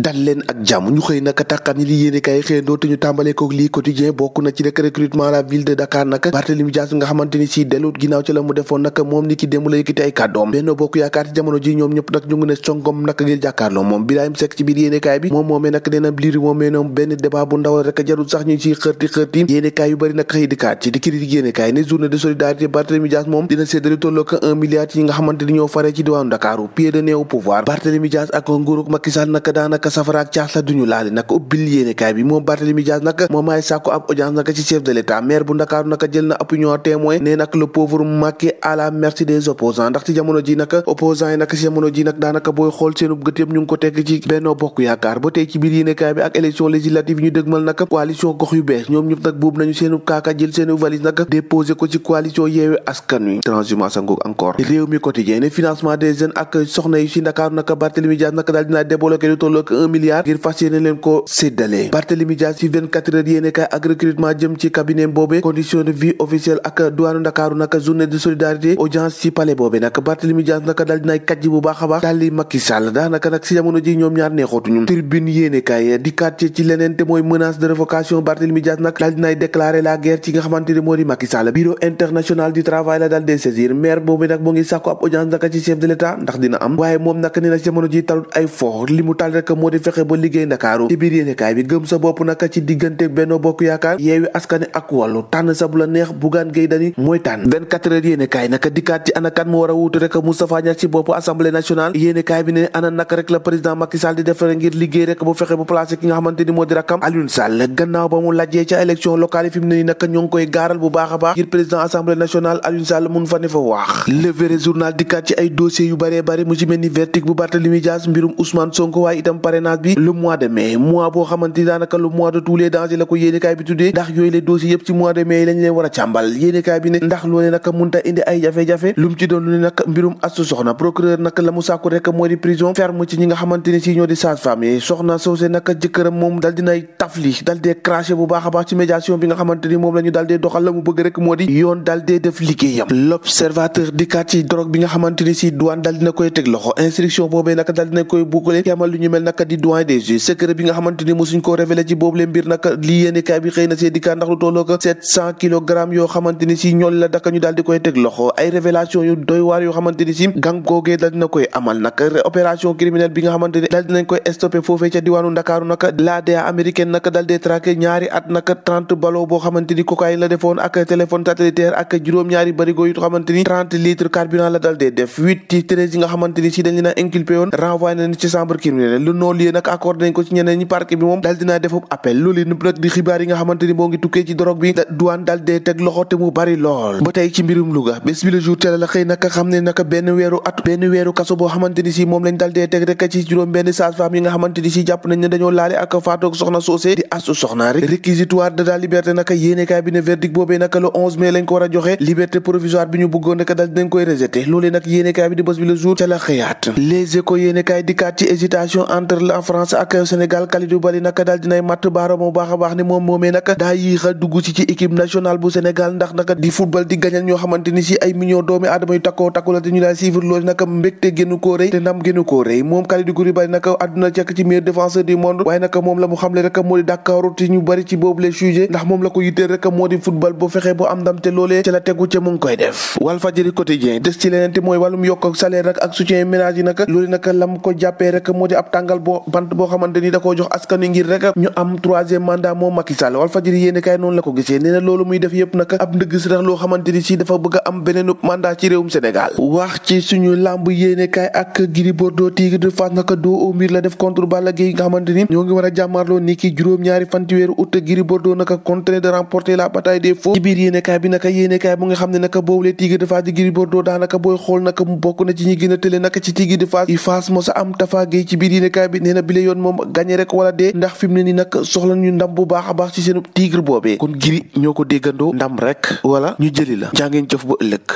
dal leen ak jàmm ñu xëy naka tàqat ñi li yéene kaay xëyandoo te ñu tàmbalee ko lii quotidien bokk na ci rek recrutement à la ville de Dakar naka Barthélémy Dias nga xamante ni si dellut ginnaaw ci la mu defoon naka moom ni ki démb la yëkkati ay kàddoom Benno Bokk Yaakaar ci jamono ji ñoom ñëpp nag ñu ngi ne songom naka ngir jàkkaarloo moom Birahim Seck ci biir yéene kaay bi moom moomee nag nee na liri moomee noom benn débat bu ndaw rek jarul sax ñu ciy xërti yéene kaay yu bëri nag xëy dikaat ci di critique yéene kaay ne journée de solidarité Barthélémy Dias moom dina séddale tolloo ko 1 milliard yi nga xamante ni ñoo fare ci diwaanu Dakar pied de nez au pouvoir Barthélémy Dias ak nguurug Macky Sall naka daanaka safara ak caas la duñu laale nag ubbil yéene kaay bi moom Barthélémy Dias nag moom maay sàkku ab audience naka ci chef de l'état maire bu Ndakaaru naka jël na opinion témoin ne nag le pauvre Macky à la merci des opposants ndax ci jamono ji nag opposants yi nag ci jamono ji nag daanaka booy xool seenu gët yëpp ñu ngi ko tekk ci Benno Bokk Yaakaar ba tey ci biir yéene kaay bi ak élection législative yi ñu dëgmal nag coalition gox yu bees ñoom ñëpp nag boobu nañu seenu kaaka jël seenu valise nag déposé ko ci coalition Yewwi Askan Wi transhumance ngoog encore réew mi quotidien ne financement des jeunes ak soxna yu ci Ndakaaru nag Barthélémy Dias nag daal dinaa débloqué lu tolloo ko 1 milliard ngir fas yéene leen ko séddale Barthélémy Dias ci 24 heures yéene kaay ak recrutement jëm ci cabinet boobee condition de vie officielle ak douane Ndakaaru nag journée de solidarité audience ci palais boobee nag Barthélémy Dias nag daal dinaay kàjji bu baax a baax daal di Macky Sall daanaka nag ci jamono ji ñoom ñaar neexootuñu tribune yéene kaay di kàcce ci leneen te mooy menace de révocation Barthélémy Dias nag daal dinaay déclarer la guerre ci nga xamante ni moo di Macky Sall bureau international du travail la daal di saisir maire boobu nag moo ngi sàkku ab audience naka ci chef de l'état ndax dina am waaye moom nag nee na ci jamono ji talut ay fo li mu tal rek moo di fexe ba liggéey Ndakaaru ci biir yéenekaay bi gëm sa bopp naka ci diggante Benno Bokk Yaakaar Yewwi Askan Wi ak Wallu tànn sa bu la neex Bougane Gueye Dany mooy tànn 24 heures yéenekaay naka dikkaat ci ana kan mu war a wuutu rek Moustapha Niasse ci bopp assemblée nationale yéenekaay bi ne ana naka rek la président Macky Sall di def ngir liggéey rek bu fexe ba placé ki nga xamante ni moo di rakkam Aliou Sall gannaaw ba mu lajjee ca élection locale yi fi mu ne nii naka ñoo ngi koy gaaral bu baax a baax ngir président assemblée nationale Aliou Sall mun fa ne fa wax le vrai journal dikkaat ci ay dossiers yu bëree bëri mu ci mel ni verdict bu Barthélémy Dias mbirum Ousmane Sonko waaye itam parrainage bi le mois de mai mois boo xamante ni daanaka le mois de tous les dangers la ko yéenekaay bi tuddee ndax yooyu les dossiers yëpp ci mois de mai yi lañ leen war a càmbal yéenekaay bi ne ndax loolee naka munta indi ay jafe-jafe lu mu ci doon lu ne nag mbirum Astou Sokhna procureur nag la mu sàkku rek moo di prison ferme ci ñi nga xamante ni si ñoo di sage-femme yi soxna soosé naka jëkkëram moom dal dinay tafli dal dee craché bu baax a baax ci médiation bi nga xamante ni moom la ñu dal dee doxal la mu bëgg rek moo di yoon dal dee def liggéeyam l'observateur dikkaat ci drogue bi nga xamante ni si douane dal dina koy teg loxo instruction boobee naka dal dina koy buggale yamal lu ñu mel naka di doyen des juges secret bi nga xamante ni mosuñ koo révélé ci boobu leen mbir naka lii yéenekaay bi xëy na see dikkaat ndax lu tolloo ko 700 kilogrammes yoo xamante ni si ñool la daka ñu daal di koy teg loxo ay révélation yu doy waar yoo xamante ni si gang googee dal dina koy amal nag opération criminelle bi nga xamante ni dal dinañ koy stoppé foofee ca diwaanu Ndakaaru naka l'ADA américaine naka dal dee traqué ñaari at naka 30 ballon boo xamante ni cocaïne la defoon ak téléphone satellitaire ak juróom-ñaari barigo yu xamante ni 30 litres carburant la dal dee def 8 ci 13 yi nga xamante ni si dañ leen a inculpé woon renvoyé nañ ci chambre criminelle lu noo lié nag accordé nañ ko ci ñeneen ñi parquet bi moom dal dinaa defub appel loolu nëpp nag di xibaar yi nga xamante ni moo ngi tukkee ci drogue bi douane dal dee teg loxo te mu bari lool ba tey ci mbirum Louga bés bi le jour teel la xëy naka xam ne naka benn weeru kaso boo xamante ni si moom lañ dal dee teg rek ci juróom benn sage-femme yi nga xamante ni si jàpp nañ ne dañoo laale ak faatoog soxna soosé di Astou Sokhna rek réquisitoire de la liberté naka yéenekaay bi ne verdict boobee naka le 11 mai lañ ko war a joxe liberté provisoire bi ñu bëggoon naka dal dinañ koy rejeté loolee nag yéenekaay bi di bés bi le jour ca la xëyaat les échos yéenekaay dikkaat ci hésitation entre la France ak Sénégal Kalidou Bali naka daal dinay matt baara bu baax a baax ni moom moomee naka daa yéexa dugg ci équipe nationale bu Sénégal ndax naka di football di gañal ñoo xamante ni si ay millions doomi aadama yu takkoo takku la te ñu daal suivre loolu naka mbégte génnu koo rëy te ndam génnu koo rëy moom Kalidou Koulibaly naka àdduna cekk ci meilleur défenseur du monde waaye naka moom la mu xamle rek moo di d'accord ci ñu bari ci boobu les sujets ndax moom la ko yitteel rek moo di football boo fexee boo am ndam te loolee ca la tegu ca mu ngi koy def Walfadjri quotidien des ci leneen te mooy wàllum yokk ak salaire rek ak soutien ménage yi naka loolu naka lam ko jàppee rek moo di ab tàngal boo bant boo xamante ni da koo jox askan wi ngir rek ñu am 3e mandat moom Macky Sall Walfadjri yéenekaay noonu la ko gisee nee na loolu muy def yëpp naka ab ndëgg si rek loo xamante ni si dafa bëgg a am beneen mandat ci réewum Sénégal wax ci suñu làmb yéenekaay ak Gris Bordeaux Tigre de Fass naka dos au mur la def contre Balla Gaye nga xamante ni ñoo ngi war a jàmmaarloo ni ki juróom-ñaari fan ci weeru août Gris Bordeaux naka continué de remporter la bataille des faux ci biir yéenekaay bi naka yéenekaay bu nga xam ne naka boobu le Tigre de Fass di Gris Bordeaux daanaka booy xool naka mu bokk na ci ñi gën a tële naka ci Tigre de Fass yi Fass mosa am Tafa Gueye ci biir yéenekaay bi nee na bile yoon moom gagné rek wala dee ndax fi mu ne ni nag soxla ñu ndam bu baax a baax ci seen Tigre boobee kon Gris ñoo ko déggandoo ndam rek wala ñu jëli la jàngeen jëf ba ëllëg